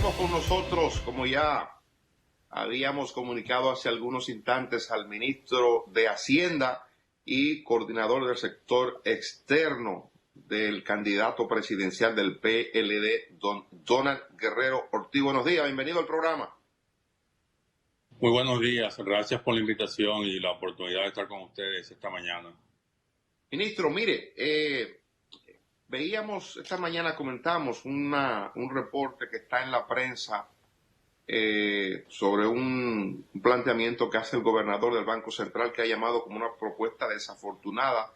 Tenemos con nosotros, como ya habíamos comunicado hace algunos instantes, al ministro de Hacienda y coordinador del sector externo del candidato presidencial del PLD, don Donald Guerrero Ortiz. Buenos días, bienvenido al programa. Muy buenos días, gracias por la invitación y la oportunidad de estar con ustedes esta mañana. Ministro, mire, veíamos esta mañana, comentamos un reporte que está en la prensa sobre un planteamiento que hace el gobernador del Banco Central, que ha llamado como una propuesta desafortunada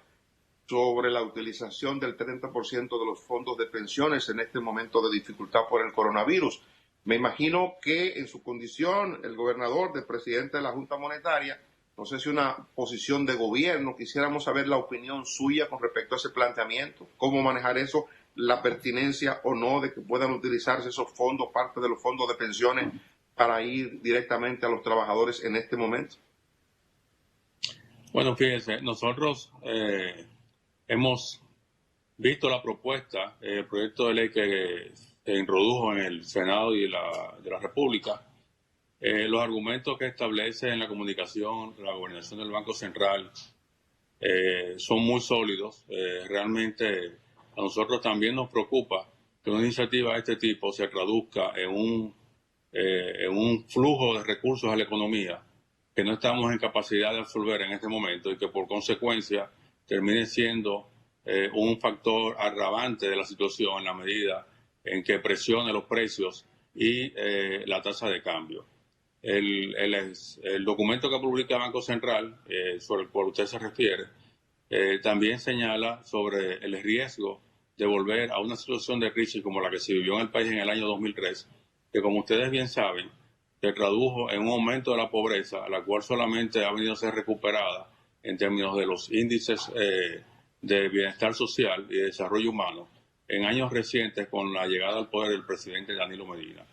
sobre la utilización del 30% de los fondos de pensiones en este momento de dificultad por el coronavirus. Me imagino que en su condición, el gobernador de presidente de la Junta Monetaria, no sé si una posición de gobierno, quisiéramos saber la opinión suya con respecto a ese planteamiento, cómo manejar eso, la pertinencia o no de que puedan utilizarse esos fondos, parte de los fondos de pensiones, para ir directamente a los trabajadores en este momento. Bueno, fíjense, nosotros hemos visto la propuesta, el proyecto de ley que se introdujo en el Senado de la República, los argumentos que establece en la comunicación la gobernación del Banco Central son muy sólidos. Realmente a nosotros también nos preocupa que una iniciativa de este tipo se traduzca en un flujo de recursos a la economía que no estamos en capacidad de absorber en este momento y que por consecuencia termine siendo un factor agravante de la situación en la medida en que presione los precios y la tasa de cambio. El documento que publica el Banco Central, sobre el cual usted se refiere, también señala sobre el riesgo de volver a una situación de crisis como la que se vivió en el país en el año 2003, que como ustedes bien saben, se tradujo en un aumento de la pobreza, la cual solamente ha venido a ser recuperada en términos de los índices de bienestar social y de desarrollo humano en años recientes con la llegada al poder del presidente Danilo Medina.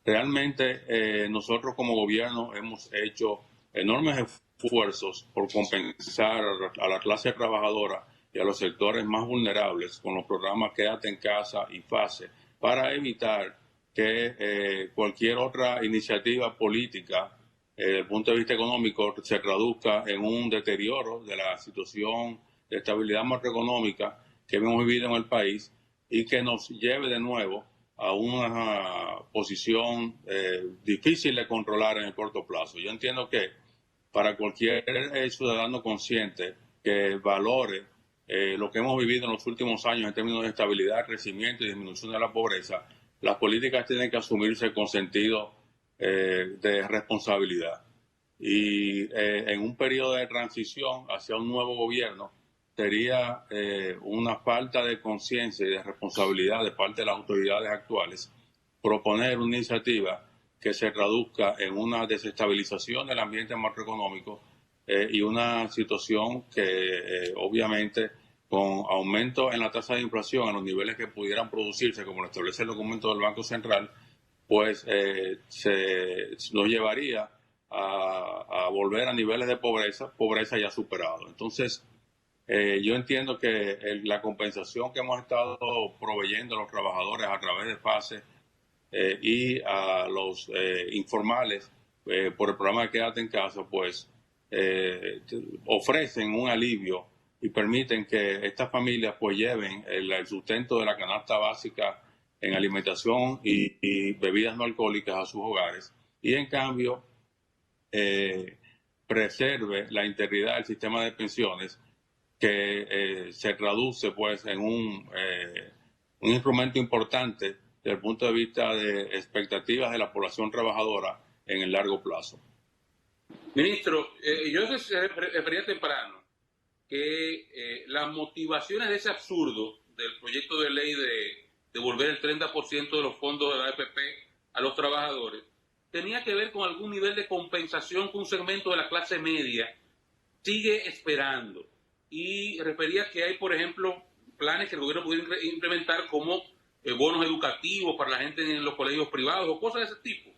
Realmente nosotros como gobierno hemos hecho enormes esfuerzos por compensar a la clase trabajadora y a los sectores más vulnerables con los programas Quédate en Casa y FASE para evitar que cualquier otra iniciativa política desde el punto de vista económico se traduzca en un deterioro de la situación de estabilidad macroeconómica que hemos vivido en el país y que nos lleve de nuevo a una posición difícil de controlar en el corto plazo. Yo entiendo que para cualquier ciudadano consciente que valore lo que hemos vivido en los últimos años en términos de estabilidad, crecimiento y disminución de la pobreza, las políticas tienen que asumirse con sentido de responsabilidad. Y en un periodo de transición hacia un nuevo gobierno, sería una falta de conciencia y de responsabilidad de parte de las autoridades actuales proponer una iniciativa que se traduzca en una desestabilización del ambiente macroeconómico y una situación que obviamente con aumento en la tasa de inflación a los niveles que pudieran producirse, como lo establece el documento del Banco Central, pues nos llevaría a volver a niveles de pobreza ya superados. Entonces, yo entiendo que la compensación que hemos estado proveyendo a los trabajadores a través de FASE y a los informales por el programa de Quédate en Casa, pues ofrecen un alivio y permiten que estas familias pues lleven el sustento de la canasta básica en alimentación y bebidas no alcohólicas a sus hogares y en cambio preserve la integridad del sistema de pensiones que se traduce pues en un instrumento importante desde el punto de vista de expectativas de la población trabajadora en el largo plazo. Ministro, yo refería temprano que las motivaciones de ese absurdo del proyecto de ley de devolver el 30% de los fondos de la AFP a los trabajadores tenía que ver con algún nivel de compensación que un segmento de la clase media sigue esperando. Y refería que hay, por ejemplo, planes que el gobierno pudiera implementar como bonos educativos para la gente en los colegios privados o cosas de ese tipo.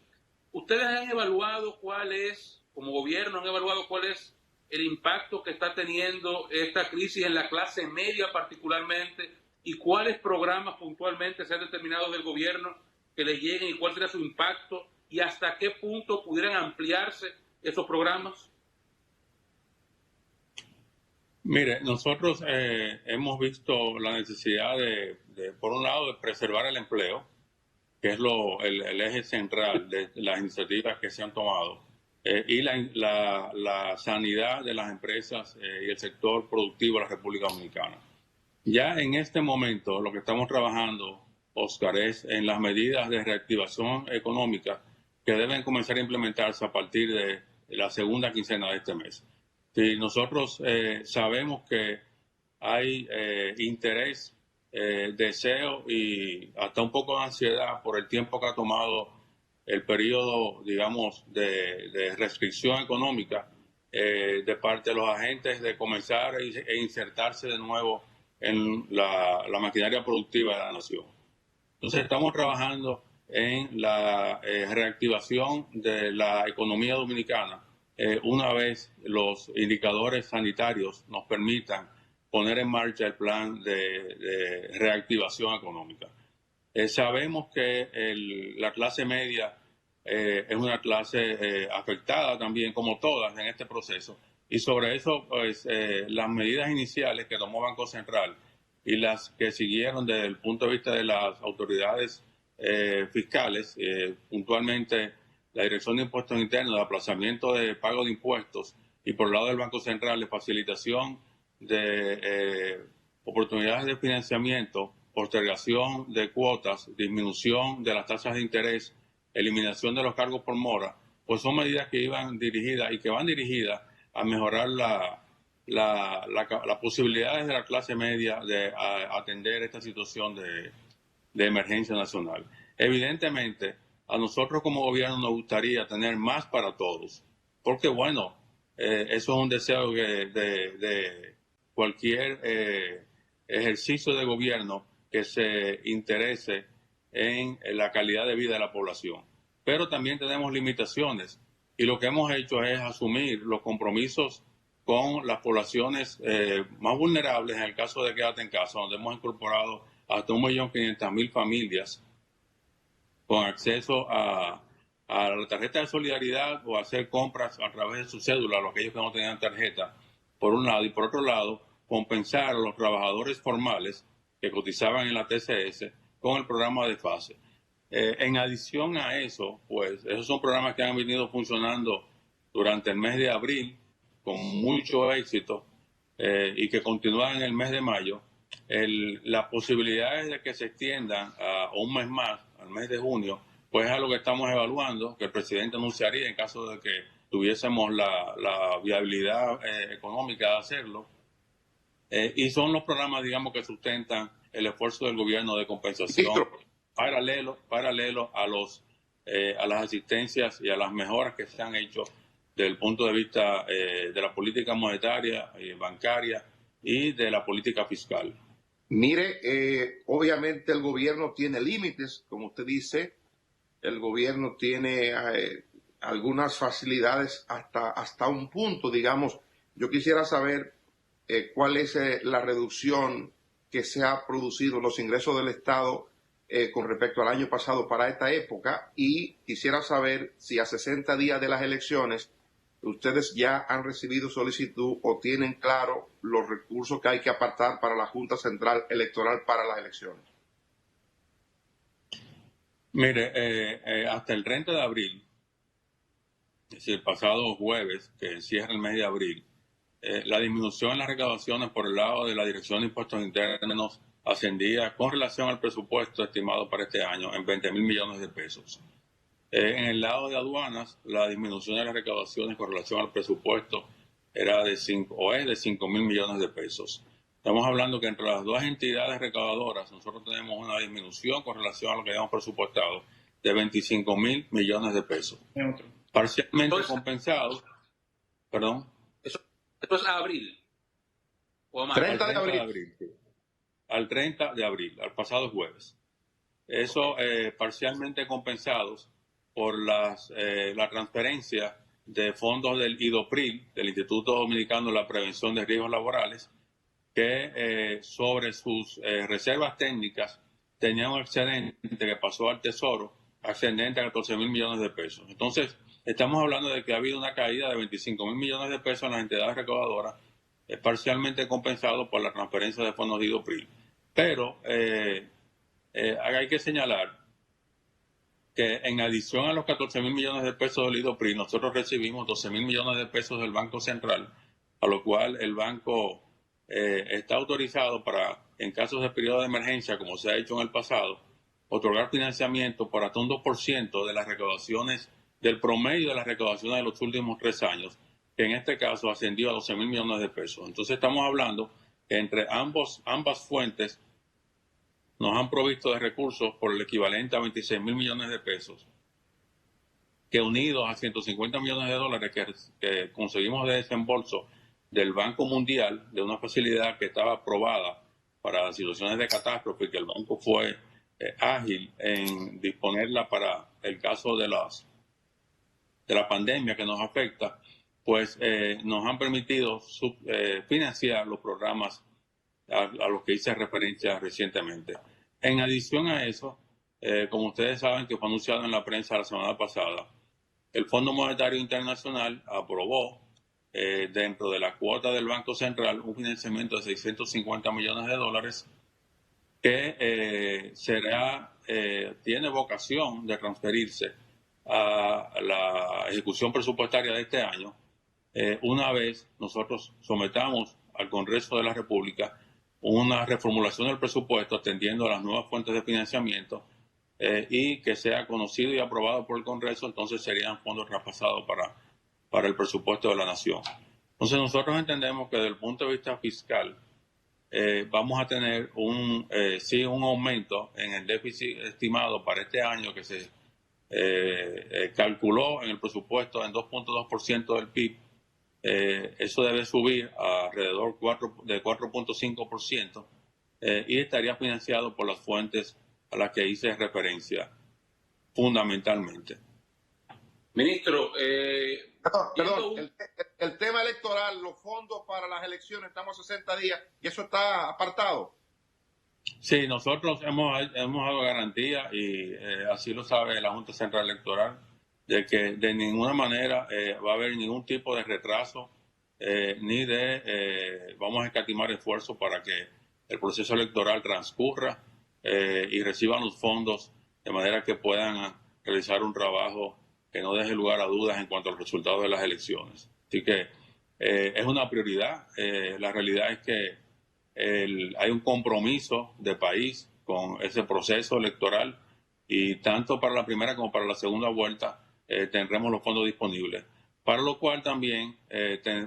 ¿Ustedes han evaluado cuál es, como gobierno, han evaluado cuál es el impacto que está teniendo esta crisis en la clase media particularmente y cuáles programas puntualmente se han determinado del gobierno que les lleguen y cuál será su impacto y hasta qué punto pudieran ampliarse esos programas? Mire, nosotros hemos visto la necesidad por un lado, de preservar el empleo, que es el eje central de las iniciativas que se han tomado, y la sanidad de las empresas y el sector productivo de la República Dominicana. Ya en este momento lo que estamos trabajando, Oscar, es en las medidas de reactivación económica que deben comenzar a implementarse a partir de la segunda quincena de este mes. Si nosotros sabemos que hay interés, deseo y hasta un poco de ansiedad por el tiempo que ha tomado el periodo, digamos, de restricción económica de parte de los agentes de comenzar e insertarse de nuevo en la maquinaria productiva de la nación. Entonces estamos trabajando en la reactivación de la economía dominicana una vez los indicadores sanitarios nos permitan poner en marcha el plan de reactivación económica. Sabemos que la clase media es una clase afectada también, como todas, en este proceso. Y sobre eso, pues, las medidas iniciales que tomó Banco Central y las que siguieron desde el punto de vista de las autoridades fiscales, puntualmente la Dirección de Impuestos Internos, de aplazamiento de pago de impuestos, y por el lado del Banco Central, de facilitación de oportunidades de financiamiento, postergación de cuotas, disminución de las tasas de interés, eliminación de los cargos por mora, pues son medidas que iban dirigidas y que van dirigidas a mejorar las posibilidades de la clase media de atender esta situación de emergencia nacional. Evidentemente, a nosotros como gobierno nos gustaría tener más para todos, porque bueno, eso es un deseo de cualquier ejercicio de gobierno que se interese en la calidad de vida de la población. Pero también tenemos limitaciones y lo que hemos hecho es asumir los compromisos con las poblaciones más vulnerables en el caso de quédate en casa, donde hemos incorporado hasta 1.500.000 familias con acceso a la tarjeta de solidaridad o a hacer compras a través de su cédula a aquellos que no tenían tarjeta, por un lado, y por otro lado, compensar a los trabajadores formales que cotizaban en la TCS con el programa de FASE. En adición a eso, pues, esos son programas que han venido funcionando durante el mes de abril con mucho éxito y que continúan en el mes de mayo. Las posibilidades de que se extiendan a un mes más, al mes de junio, pues es algo que estamos evaluando, que el presidente anunciaría en caso de que tuviésemos la viabilidad económica de hacerlo. Y son los programas, digamos, que sustentan el esfuerzo del gobierno de compensación paralelo a las asistencias y a las mejoras que se han hecho desde el punto de vista de la política monetaria y bancaria y de la política fiscal. Mire, obviamente el gobierno tiene límites, como usted dice, el gobierno tiene algunas facilidades hasta un punto, digamos. Yo quisiera saber cuál es la reducción que se ha producido en los ingresos del Estado con respecto al año pasado para esta época, y quisiera saber si a 60 días de las elecciones ustedes ya han recibido solicitud o tienen claro los recursos que hay que apartar para la Junta Central Electoral para las elecciones. Mire, hasta el 30 de abril, es decir, el pasado jueves, que cierra el mes de abril, la disminución en las recaudaciones por el lado de la Dirección de Impuestos Internos ascendía con relación al presupuesto estimado para este año en 20.000 millones de pesos. En el lado de aduanas, la disminución de las recaudaciones con relación al presupuesto es de 5.000 millones de pesos. Estamos hablando que entre las dos entidades recaudadoras nosotros tenemos una disminución con relación a lo que habíamos presupuestado de 25.000 millones de pesos. Parcialmente compensados. Perdón. Eso es abril. ¿O más? 30 de abril. Sí. Al 30 de abril, al pasado jueves. Eso parcialmente compensados por la transferencia de fondos del IDOPRIL, del Instituto Dominicano de la Prevención de Riesgos Laborales, que sobre sus reservas técnicas tenía un excedente que pasó al Tesoro ascendente a 14.000 millones de pesos. Entonces, estamos hablando de que ha habido una caída de 25.000 millones de pesos en las entidades recaudadoras, parcialmente compensado por la transferencia de fondos de IDOPRIL. Pero hay que señalar que en adición a los 14.000 millones de pesos del IDOPRIL, nosotros recibimos 12.000 millones de pesos del Banco Central, a lo cual el banco está autorizado para, en casos de periodo de emergencia, como se ha hecho en el pasado, otorgar financiamiento por hasta un 2% de las recaudaciones, del promedio de las recaudaciones de los últimos 3 años, que en este caso ascendió a 12.000 millones de pesos. Entonces estamos hablando que entre ambas fuentes nos han provisto de recursos por el equivalente a 26.000 millones de pesos, que unidos a 150 millones de dólares que conseguimos de desembolso del Banco Mundial, de una facilidad que estaba aprobada para situaciones de catástrofe, y que el banco fue ágil en disponerla para el caso de la pandemia que nos afecta, pues nos han permitido financiar los programas a los que hice referencia recientemente. En adición a eso, como ustedes saben que fue anunciado en la prensa la semana pasada, el Fondo Monetario Internacional aprobó dentro de la cuota del Banco Central un financiamiento de 650 millones de dólares que tiene vocación de transferirse a la ejecución presupuestaria de este año, una vez nosotros sometamos al Congreso de la República una reformulación del presupuesto atendiendo a las nuevas fuentes de financiamiento y que sea conocido y aprobado por el Congreso. Entonces serían fondos traspasados para el presupuesto de la nación. Entonces nosotros entendemos que desde el punto de vista fiscal vamos a tener un aumento en el déficit estimado para este año, que se calculó en el presupuesto en 2.2% del PIB. Eso debe subir a alrededor de 4.5% y estaría financiado por las fuentes a las que hice referencia fundamentalmente. Ministro, perdón, el tema electoral, los fondos para las elecciones, estamos a 60 días y eso está apartado. Sí, nosotros hemos dado garantía y así lo sabe la Junta Central Electoral, de que de ninguna manera va a haber ningún tipo de retraso ni vamos a escatimar esfuerzos para que el proceso electoral transcurra y reciban los fondos de manera que puedan realizar un trabajo que no deje lugar a dudas en cuanto a los resultados de las elecciones. Así que es una prioridad. La realidad es que hay un compromiso de país con ese proceso electoral y tanto para la primera como para la segunda vuelta tendremos los fondos disponibles, para lo cual también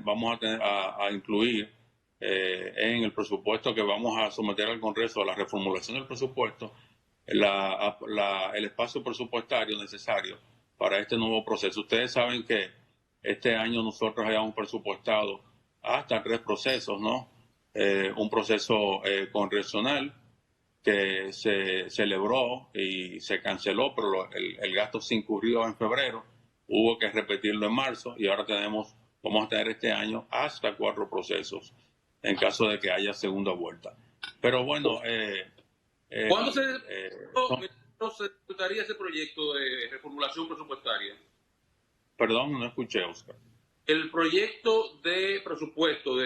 vamos a incluir en el presupuesto que vamos a someter al Congreso, a la reformulación del presupuesto, el espacio presupuestario necesario para este nuevo proceso. Ustedes saben que este año nosotros hayamos presupuestado hasta 3 procesos, ¿no? Un proceso congresional que se celebró y se canceló, pero el gasto se incurrió en febrero, hubo que repetirlo en marzo y ahora vamos a tener este año hasta 4 procesos en caso de que haya segunda vuelta. Pero bueno... ¿Cuándo se ejecutaría ese proyecto de reformulación presupuestaria? Perdón, no escuché, Oscar. El proyecto de presupuesto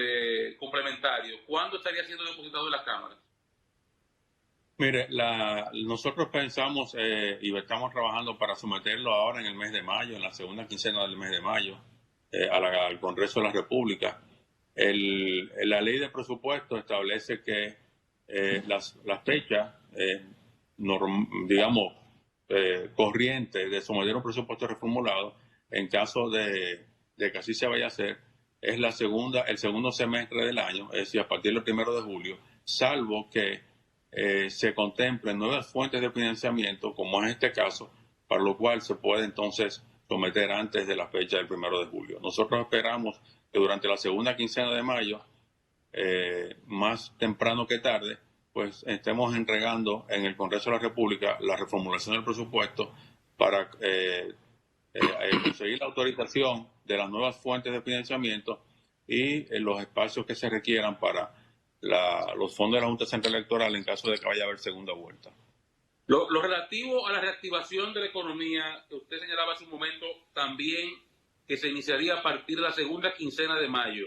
complementario, ¿cuándo estaría siendo depositado en la Cámara? Mire, nosotros pensamos y estamos trabajando para someterlo ahora en el mes de mayo, en la segunda quincena del mes de mayo, al Congreso de la República. La ley de presupuesto establece que las fechas, corrientes de someter un presupuesto reformulado, en caso de que así se vaya a hacer, es el segundo semestre del año, es decir, a partir del 1 de julio, salvo que se contemplen nuevas fuentes de financiamiento, como es este caso, para lo cual se puede entonces someter antes de la fecha del 1 de julio. Nosotros esperamos que durante la segunda quincena de mayo, más temprano que tarde, pues estemos entregando en el Congreso de la República la reformulación del presupuesto para conseguir la autorización de las nuevas fuentes de financiamiento y los espacios que se requieran para los fondos de la Junta Central Electoral en caso de que vaya a haber segunda vuelta. Lo relativo a la reactivación de la economía, que usted señalaba hace un momento, también que se iniciaría a partir de la segunda quincena de mayo.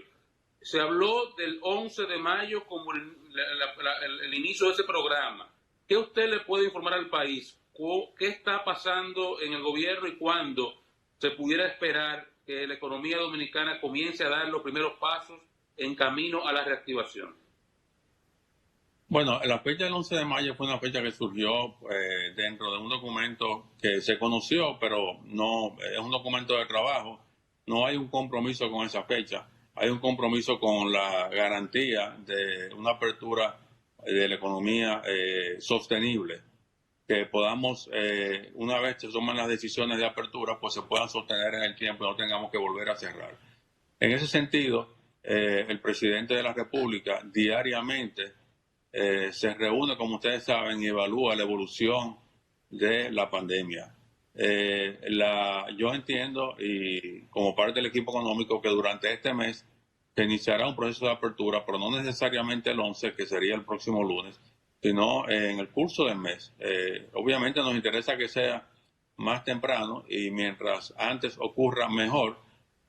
Se habló del 11 de mayo como el inicio de ese programa. ¿Qué usted le puede informar al país? ¿Qué está pasando en el gobierno y cuándo se pudiera esperar que la economía dominicana comience a dar los primeros pasos en camino a la reactivación? Bueno, la fecha del 11 de mayo fue una fecha que surgió dentro de un documento que se conoció, pero no es un documento de trabajo. No hay un compromiso con esa fecha. Hay un compromiso con la garantía de una apertura de la economía sostenible, que podamos, una vez se toman las decisiones de apertura, pues se puedan sostener en el tiempo y no tengamos que volver a cerrar. En ese sentido, el presidente de la República diariamente se reúne, como ustedes saben, y evalúa la evolución de la pandemia. Yo entiendo, y como parte del equipo económico, que durante este mes se iniciará un proceso de apertura, pero no necesariamente el 11, que sería el próximo lunes, sino en el curso del mes. Obviamente nos interesa que sea más temprano y mientras antes ocurra mejor,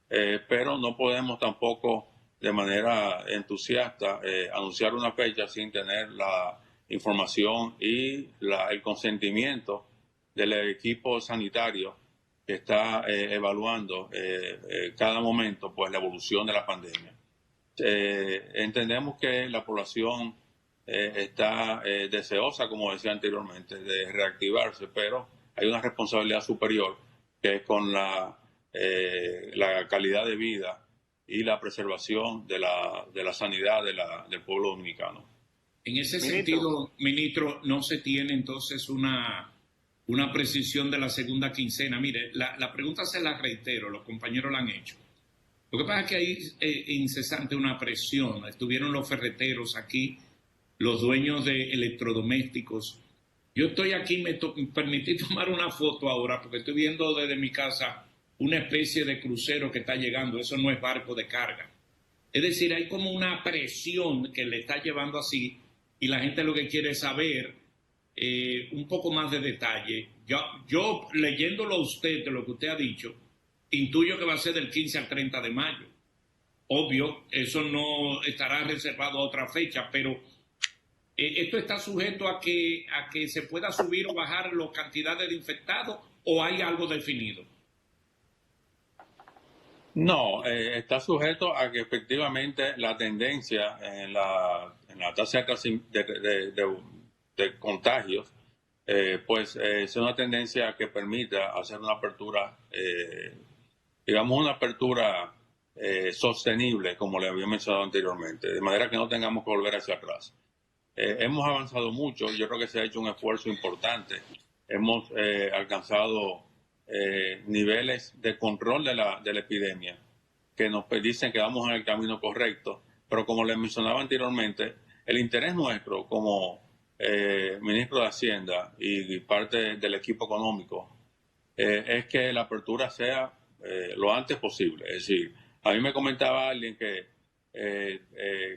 pero no podemos tampoco de manera entusiasta anunciar una fecha sin tener la información y el consentimiento del equipo sanitario que está evaluando cada momento pues la evolución de la pandemia. Entendemos que la población está deseosa, como decía anteriormente, de reactivarse, pero hay una responsabilidad superior que es con la calidad de vida y la preservación de la sanidad del pueblo dominicano. En ese sentido, ministro, no se tiene entonces una precisión de la segunda quincena. Mire, la pregunta se la reitero, los compañeros la han hecho. Lo que pasa es que hay incesante una presión. Estuvieron los ferreteros aquí, los dueños de electrodomésticos. Yo estoy aquí, me permití tomar una foto ahora porque estoy viendo desde mi casa una especie de crucero que está llegando. Eso no es barco de carga. Es decir, hay como una presión que le está llevando así y la gente lo que quiere es saber un poco más de detalle. Yo leyéndolo a usted, de lo que usted ha dicho, intuyo que va a ser del 15 al 30 de mayo. Obvio, eso no estará reservado a otra fecha, pero ¿esto está sujeto a que se pueda subir o bajar las cantidades de infectados o hay algo definido? No, está sujeto a que efectivamente la tendencia en la tasa de contagios pues es una tendencia que permita hacer una apertura, digamos una apertura sostenible, como le había mencionado anteriormente, de manera que no tengamos que volver hacia atrás. Hemos avanzado mucho, yo creo que se ha hecho un esfuerzo importante, hemos alcanzado niveles de control de la epidemia que nos dicen que vamos en el camino correcto, pero como les mencionaba anteriormente, el interés nuestro como ministro de Hacienda y parte del equipo económico es que la apertura sea lo antes posible. Es decir, a mí me comentaba alguien que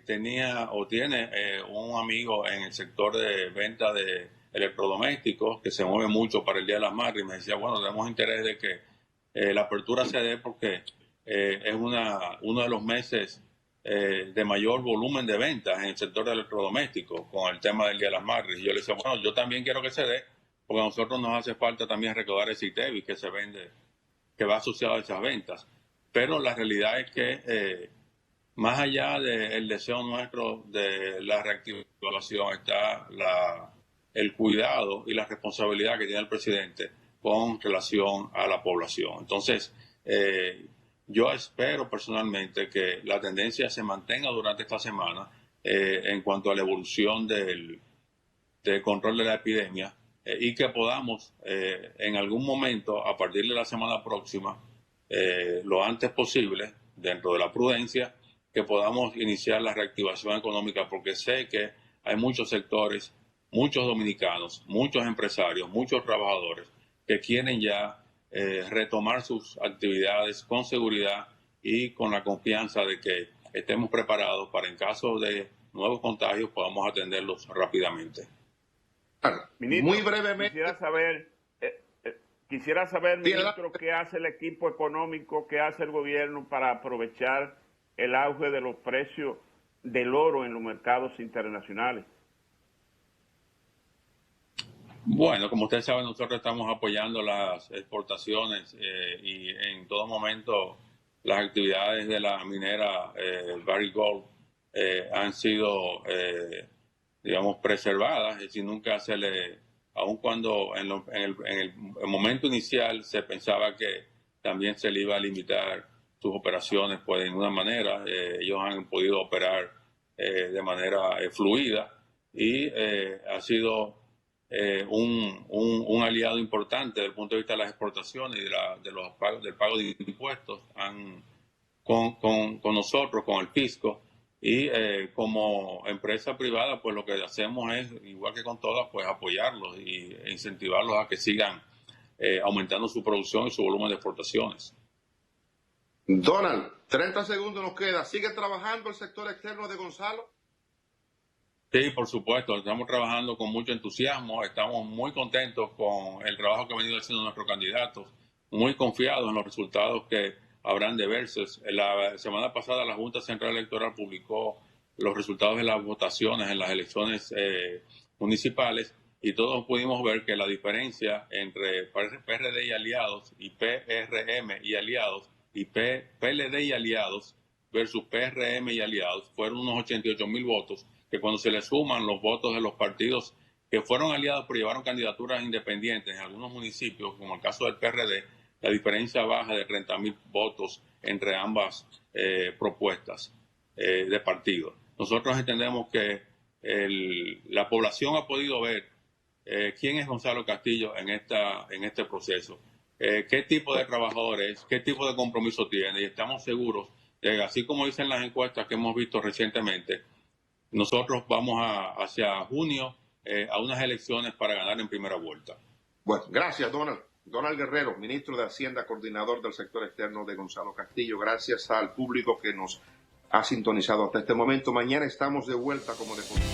tenía o tiene un amigo en el sector de venta de electrodomésticos que se mueve mucho para el Día de las Madres y me decía, bueno, tenemos interés de que la apertura se dé porque es uno de los meses de mayor volumen de ventas en el sector de electrodomésticos con el tema del Día de las Madres. Y yo le decía, bueno, yo también quiero que se dé porque a nosotros nos hace falta también recaudar el CITEVI que se vende, que va asociado a esas ventas. Pero la realidad es que más allá del deseo nuestro de la reactivación está el cuidado y la responsabilidad que tiene el presidente con relación a la población. Entonces, yo espero personalmente que la tendencia se mantenga durante esta semana en cuanto a la evolución del control de la epidemia y que podamos en algún momento, a partir de la semana próxima, lo antes posible, dentro de la prudencia, que podamos iniciar la reactivación económica, porque sé que hay muchos sectores, muchos dominicanos, muchos empresarios, muchos trabajadores que quieren ya retomar sus actividades con seguridad y con la confianza de que estemos preparados para, en caso de nuevos contagios, podamos atenderlos rápidamente. Claro. Ministro, Muy brevemente. Quisiera saber, ministro, qué hace el equipo económico, qué hace el gobierno para aprovechar el auge de los precios del oro en los mercados internacionales. Bueno, como usted sabe, nosotros estamos apoyando las exportaciones y en todo momento las actividades de la minera Barrick Gold han sido, digamos, preservadas, y si nunca se le, aun cuando en el momento inicial se pensaba que también se le iba a limitar sus operaciones, pues de ninguna manera ellos han podido operar de manera fluida, y ha sido un aliado importante desde el punto de vista de las exportaciones y del pago de impuestos con nosotros, con el fisco. Y como empresa privada, pues lo que hacemos es, igual que con todas, pues apoyarlos e incentivarlos a que sigan aumentando su producción y su volumen de exportaciones. Donald, 30 segundos nos queda. ¿Sigue trabajando el sector externo de Gonzalo? Sí, por supuesto, estamos trabajando con mucho entusiasmo, estamos muy contentos con el trabajo que ha venido haciendo nuestros candidatos, muy confiados en los resultados que habrán de verse. La semana pasada la Junta Central Electoral publicó los resultados de las votaciones en las elecciones municipales, y todos pudimos ver que la diferencia entre PRD y aliados y PRM y aliados y PLD y aliados versus PRM y aliados fueron unos 88,000 votos, que cuando se le suman los votos de los partidos que fueron aliados pero llevaron candidaturas independientes en algunos municipios, como el caso del PRD, la diferencia baja de 30,000 votos entre ambas propuestas de partido. Nosotros entendemos que la población ha podido ver quién es Gonzalo Castillo en este proceso, qué tipo de trabajador es, qué tipo de compromiso tiene, y estamos seguros de que, así como dicen las encuestas que hemos visto recientemente, nosotros vamos hacia junio a unas elecciones para ganar en primera vuelta. Bueno, gracias, Donald. Donald Guerrero, ministro de Hacienda, coordinador del sector externo de Gonzalo Castillo. Gracias al público que nos ha sintonizado hasta este momento. Mañana estamos de vuelta como de costumbre.